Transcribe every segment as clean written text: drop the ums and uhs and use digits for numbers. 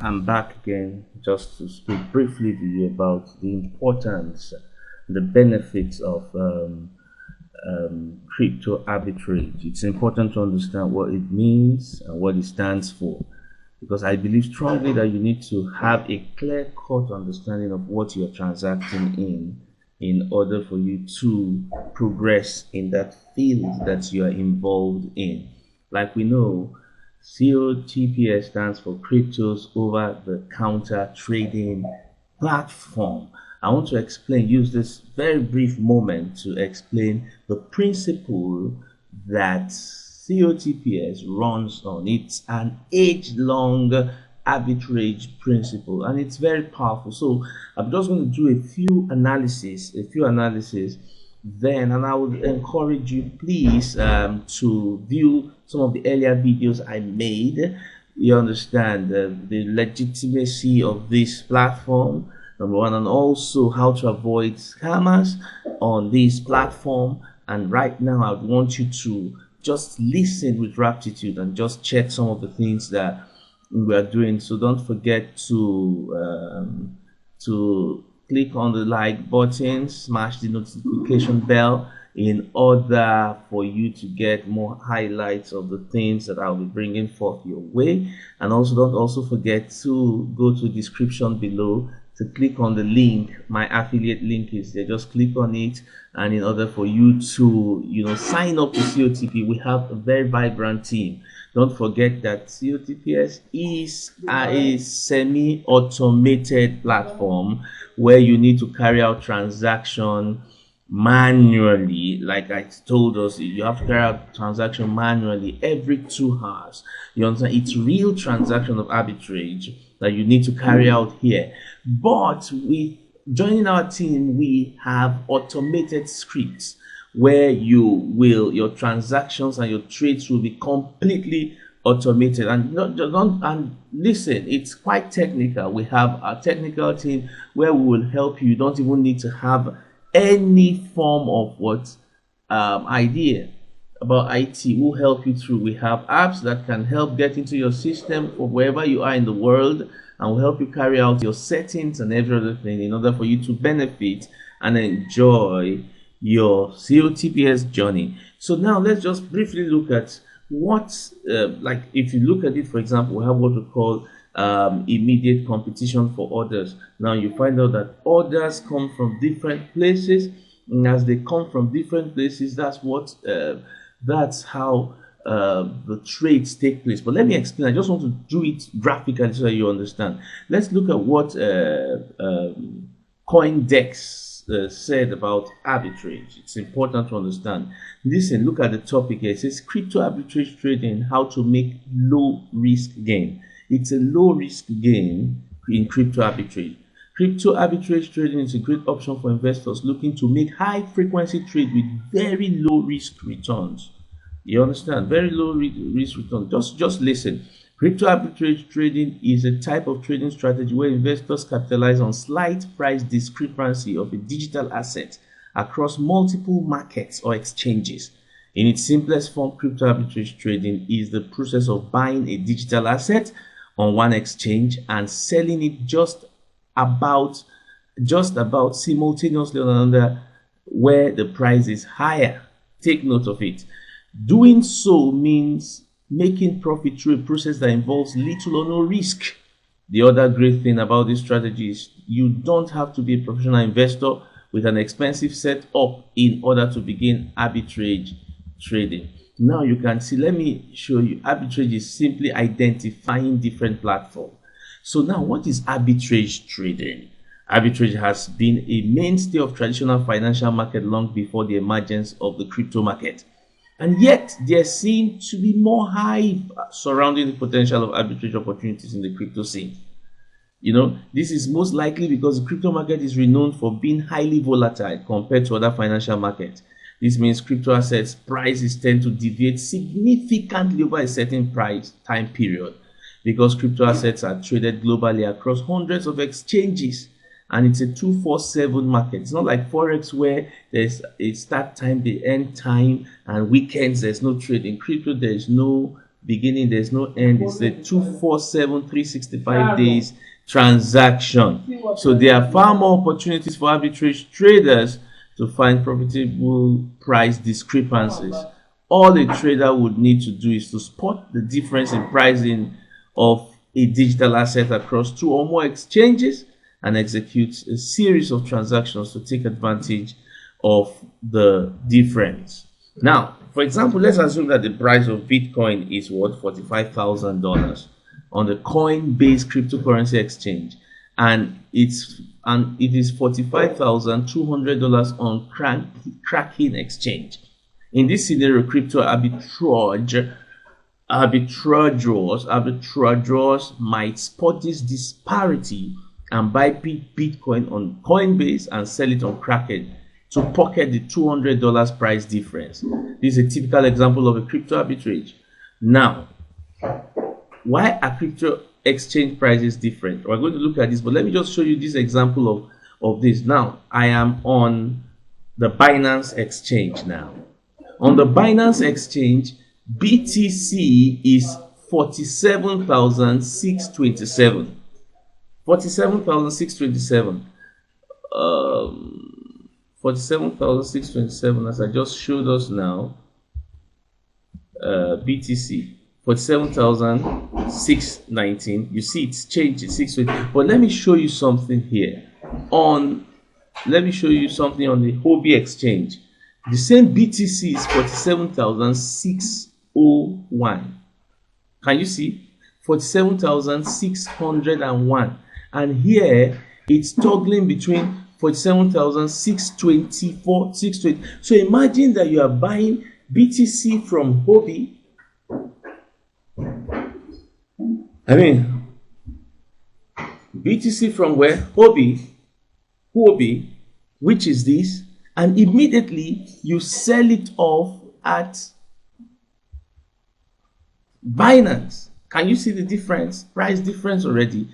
I'm back again just to speak briefly to you about the importance, the benefits of crypto arbitrage. It's important to understand what it means and what it stands for, because I believe strongly that you need to have a clear-cut understanding of what you're transacting in order for you to progress in that field that you are involved in. Like we know, Cotps stands for Cryptos Over the Counter Trading Platform. I want to use this very brief moment to explain the principle that Cotps runs on. It's an age-long arbitrage principle, and it's very powerful. So I'm just going to do a few analysis, then, and I would encourage you, please, to view some of the earlier videos I made. You understand the legitimacy of this platform, number one, and also how to avoid scammers on this platform. And right now, I would want you to just listen with raptitude and just check some of the things that we are doing. So don't forget to click on the like button, smash the notification bell in order for you to get more highlights of the things that I'll be bringing forth your way. And also don't forget to go to the description below to click on the link. My affiliate link is there. Just click on it, and in order for you to sign up to COTP, we have a very vibrant team. Don't forget that Cotps is a semi-automated platform where you need to carry out transaction manually. Like I told us, you have to carry out transaction manually every 2 hours. You understand? It's real transaction of arbitrage that you need to carry out here. But with joining our team, we have automated scripts where your transactions and your trades will be completely automated. And listen, it's quite technical. We have a technical team where we will help you. You don't even need to have any form of idea about IT. We'll help you through. We have apps that can help get into your system from wherever you are in the world, and will help you carry out your settings and every other thing in order for you to benefit and enjoy your COTPS journey. So now let's just briefly look at what, like if you look at it, for example, we have what we call immediate competition for orders. Now you find out that orders come from different places, and as they come from different places, that's how the trades take place. But let me explain. I just want to do it graphically so that you understand. Let's look at what CoinDex said about arbitrage. It's important to understand. Listen, look at the topic here. It says crypto arbitrage trading, how to make low risk gain. It's a low risk gain in crypto arbitrage. Crypto arbitrage trading is a great option for investors looking to make high frequency trade with very low risk returns. You understand? Very low risk return. Just listen. Crypto arbitrage trading is a type of trading strategy where investors capitalize on slight price discrepancy of a digital asset across multiple markets or exchanges. In its simplest form, crypto arbitrage trading is the process of buying a digital asset on one exchange and selling it just about simultaneously on another where the price is higher. Take note of it. Doing so means making profit through a process that involves little or no risk. The other great thing about this strategy is you don't have to be a professional investor with an expensive setup in order to begin arbitrage trading. Now you can see, let me show you. Arbitrage is simply identifying different platforms. So now, what is arbitrage trading? Arbitrage has been a mainstay of traditional financial market long before the emergence of the crypto market. And yet, there seems to be more hype surrounding the potential of arbitrage opportunities in the crypto scene. This is most likely because the crypto market is renowned for being highly volatile compared to other financial markets. This means crypto assets prices tend to deviate significantly over a certain time period, because crypto assets are traded globally across hundreds of exchanges, and it's a 24/7 market. It's not like Forex where there's a start time, the end time, and weekends there's no trade. In crypto, there is no beginning, there's no end. It's a 247, 365 days transaction. So there are far more opportunities for arbitrage traders to find profitable price discrepancies. All a trader would need to do is to spot the difference in pricing of a digital asset across 2 or more exchanges and execute a series of transactions to take advantage of the difference. Now, for example, let's assume that the price of Bitcoin is what, $45,000 on the Coinbase cryptocurrency exchange, and it is $45,200 on Kraken exchange. In this scenario, crypto arbitrageurs might spot this disparity and buy Bitcoin on Coinbase and sell it on Kraken to pocket the $200 price difference. This is a typical example of a crypto arbitrage. Now, why are crypto exchange prices different? We're going to look at this, but let me just show you this example of this. Now, I am on the Binance exchange now. On the Binance exchange, BTC is 47,627. 47,627. 47,627, as I just showed us now. BTC 47,619. You see it's changed, it's 620. But let me show you something here. Let me show you something on the Huobi exchange. The same BTC is 47,601. Can you see? 47,601. And here it's toggling between 47,624, 620. So imagine that you are buying BTC from Huobi. BTC from where? Huobi, which is this, and immediately you sell it off at Binance. Can you see the difference? Price difference already.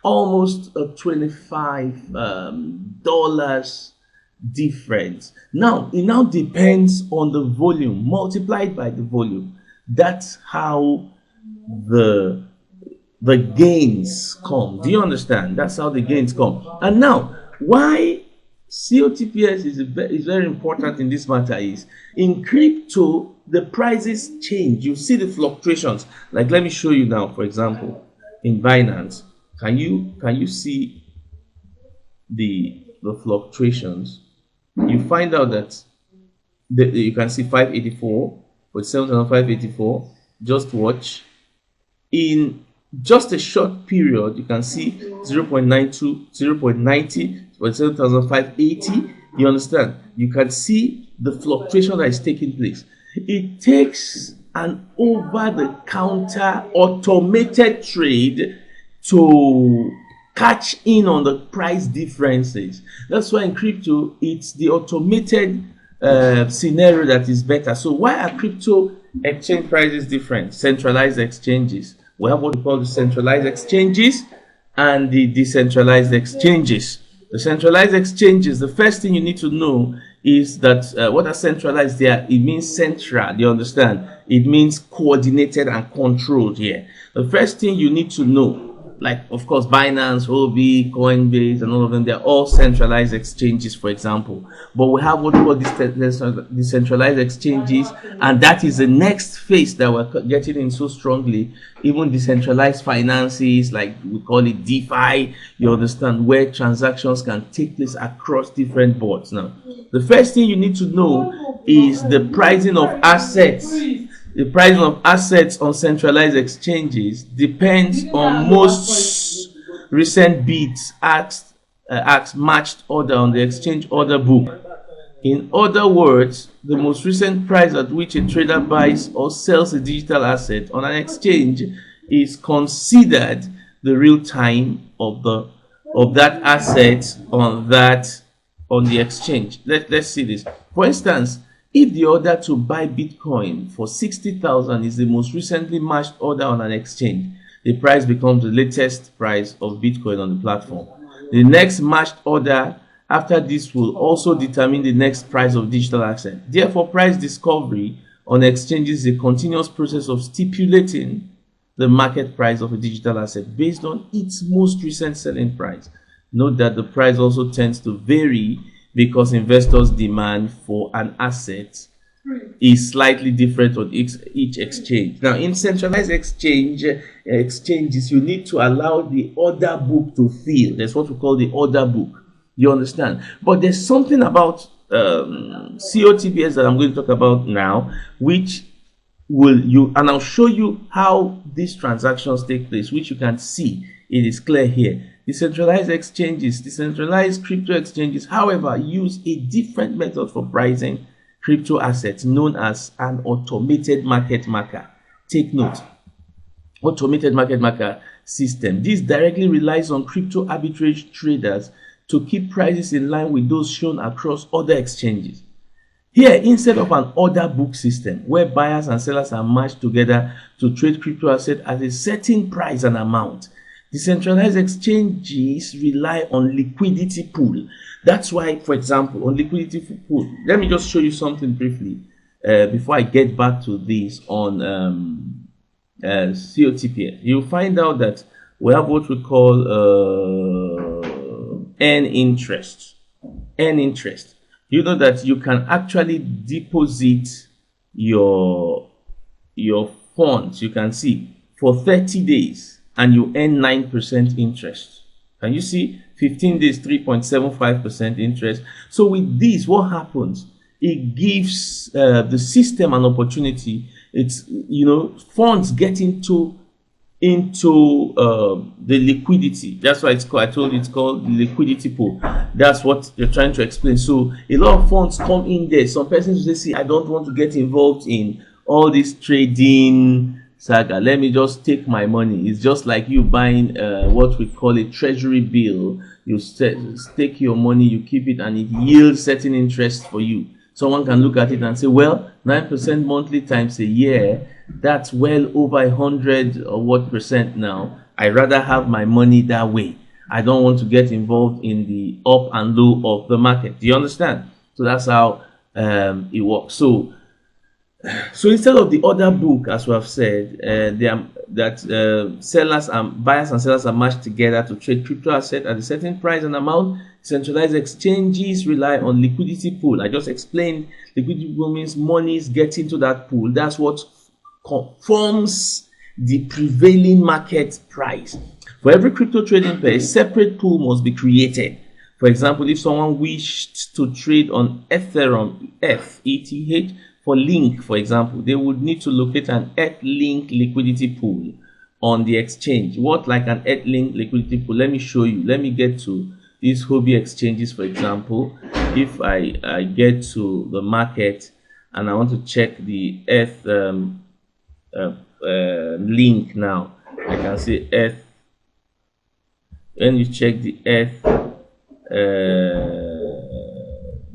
Almost a $25 difference. Now, it now depends on the volume, multiplied by the volume. That's how the gains come. Do you understand? That's how the gains come. And now, why COTPS is very important in this matter is, in crypto, the prices change. You see the fluctuations. Like, let me show you now, for example, in Binance. Can you see the fluctuations? You find out that you can see 584, with 7,584. Just watch. In just a short period, you can see 0.92, 0.90, with 7,580. You understand? You can see the fluctuation that is taking place. It takes an over-the-counter automated trade to catch in on the price differences. That's why in crypto, it's the automated scenario that is better. So why are crypto exchange prices different? Centralized exchanges. We have what we call the centralized exchanges and the decentralized exchanges. The centralized exchanges, the first thing you need to know is that what are centralized there? It means central. You understand? It means coordinated and controlled here. The first thing you need to know, like, of course, Binance, Huobi, Coinbase, and all of them, they're all centralized exchanges, for example. But we have what we call decentralized exchanges, and that is the next phase that we're getting in so strongly. Even decentralized finances, like we call it DeFi, you understand, where transactions can take place across different boards. Now, the first thing you need to know is the pricing of assets. The pricing of assets on centralized exchanges depends on most recent bids asked matched order on the exchange order book. In other words, the most recent price at which a trader buys or sells a digital asset on an exchange is considered the real time of that asset on the exchange. Let's see this. For instance, if the order to buy Bitcoin for 60,000 is the most recently matched order on an exchange, the price becomes the latest price of Bitcoin on the platform. The next matched order after this will also determine the next price of digital asset. Therefore, price discovery on exchanges is a continuous process of stipulating the market price of a digital asset based on its most recent selling price. Note that the price also tends to vary because investors' demand for an asset is slightly different on each exchange. Now, in centralized exchanges, you need to allow the order book to fill. That's what we call the order book. You understand? But there's something about COTPS that I'm going to talk about now, which and I'll show you how these transactions take place, which you can see. It is clear here. Decentralized exchanges, decentralized crypto exchanges, however, use a different method for pricing crypto assets known as an automated market maker. Take note, automated market maker system. This directly relies on crypto arbitrage traders to keep prices in line with those shown across other exchanges. Here, instead of an order book system where buyers and sellers are matched together to trade crypto assets at a certain price and amount, decentralized exchanges rely on liquidity pool. That's why, for example, on liquidity pool, let me just show you something briefly before I get back to this on COTPS. You'll find out that we have what we call earn interest. Earn interest. You know that you can actually deposit your funds, you can see, for 30 days and you earn 9% interest. Can you see? 15 days, 3.75% interest. So with this, what happens? It gives the system an opportunity. It's, funds get into the liquidity. That's why it's called, I told you it's called the liquidity pool. That's what you're trying to explain. So a lot of funds come in there. Some persons will say, I don't want to get involved in all this trading saga. Let me just take my money. It's just like you buying what we call a treasury bill. You stake your money, you keep it, and it yields certain interest for you. Someone can look at it and say, well, 9% monthly times a year, that's well over 100 or what percent now. I'd rather have my money that way. I don't want to get involved in the up and low of the market. Do you understand? So that's how it works. So instead of the order book, as we have said, sellers and buyers and sellers are matched together to trade crypto asset at a certain price and amount. Centralized exchanges rely on liquidity pool. I just explained liquidity pool means money is getting to that pool. That's what forms the prevailing market price. For every crypto trading pair, a separate pool must be created. For example, if someone wished to trade on Ethereum, ETH, for Link, for example, they would need to locate an ETH-Link liquidity pool on the exchange. What like an ETH-Link liquidity pool? Let me show you. Let me get to these hobby exchanges, for example. If I get to the market and I want to check the ETH link now, I can say ETH. When you check the ETH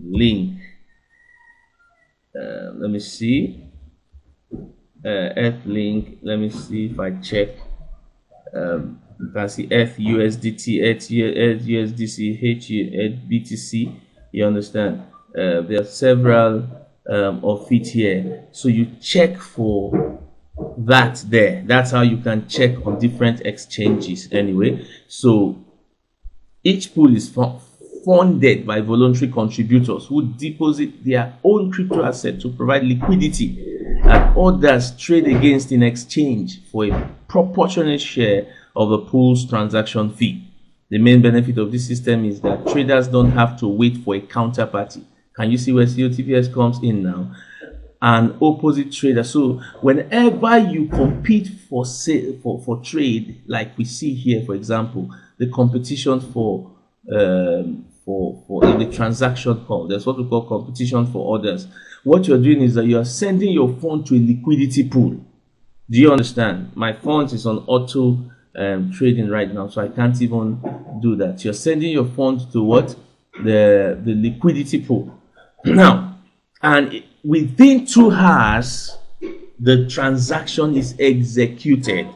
link, let me see, ETH link. Let me see if I check. You can see ETH USDT, ETH USDC, ETH BTC. You understand? There are several of it here. So you check for that there. That's how you can check on different exchanges anyway. So each pool is funded by voluntary contributors who deposit their own crypto asset to provide liquidity, and others trade against in exchange for a proportionate share of the pool's transaction fee. The main benefit of this system is that traders don't have to wait for a counterparty. Can you see where COTPS comes in now? An opposite trader. So whenever you compete for trade, like we see here, for example, the competition for in the transaction call, that's what we call competition for orders. What you're doing is that you are sending your fund to a liquidity pool. Do you understand? My funds is on auto trading right now, so I can't even do that. You're sending your funds to what? The liquidity pool. Now, and within 2 hours, the transaction is executed.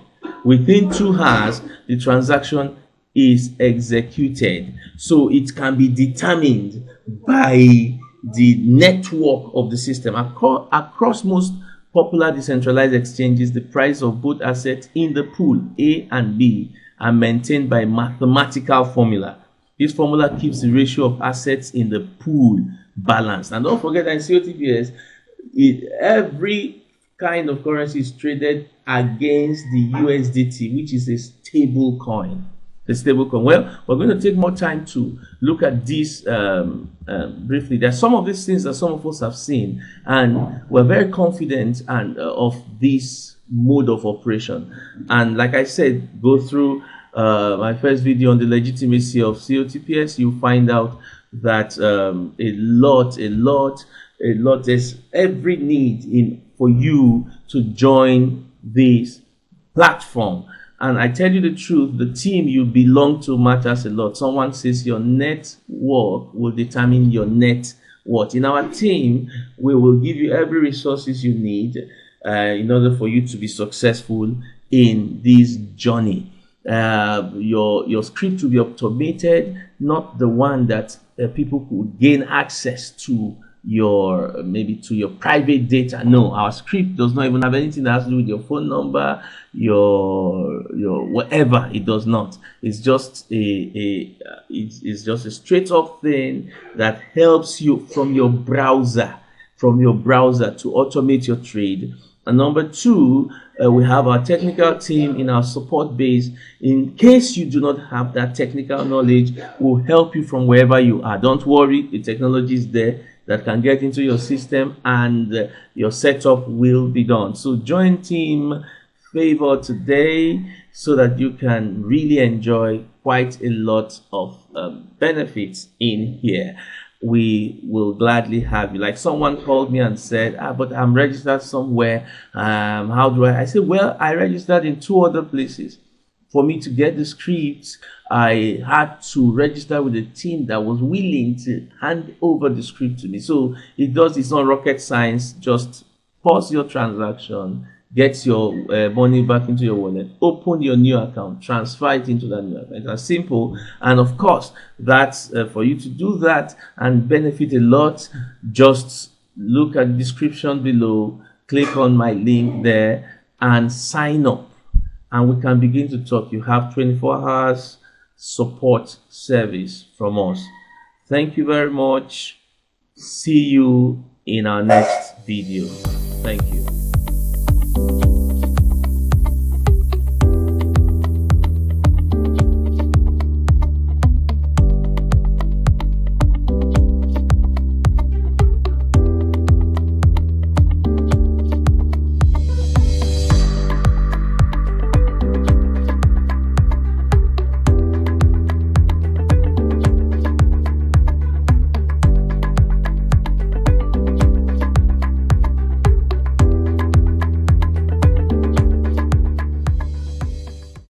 Within 2 hours, the transaction is executed. So it can be determined by the network of the system. Across most popular decentralized exchanges, the price of both assets in the pool A and B are maintained by mathematical formula. This formula keeps the ratio of assets in the pool balanced. And don't forget that in COTPS, every kind of currency is traded against the USDT, which is a stable coin. The stable coin. Well, we're going to take more time to look at this briefly. There are some of these things that some of us have seen, and we're very confident of this mode of operation. And like I said, go through my first video on the legitimacy of COTPS. You'll find out that there's every need for you to join this platform. And I tell you the truth, the team you belong to matters a lot. Someone says your network will determine your net worth. In our team, we will give you every resources you need in order for you to be successful in this journey. Your script will be automated, not the one that people could gain access to your private data. No, our script does not even have anything that has to do with your phone number, your whatever. It does not. It's just it's just a straight up thing that helps you from your browser to automate your trade. And number two, we have our technical team in our support base. In case you do not have that technical knowledge, we'll help you from wherever you are. Don't worry, the technology is there that can get into your system, and your setup will be done. So join Team FAVOUR today so that you can really enjoy quite a lot of benefits in here. We will gladly have you. Like someone called me and said, but I'm registered somewhere. How do I said, well, I registered in 2 other places. For me to get the scripts, I had to register with a team that was willing to hand over the script to me. So it's not rocket science. Just pause your transaction, get your money back into your wallet, open your new account, transfer it into that new account. It's simple. And of course, that's for you to do that and benefit a lot. Just look at the description below, click on my link there and sign up, and we can begin to talk. You have 24 hours support service from us. Thank you very much. See you in our next video. Thank you.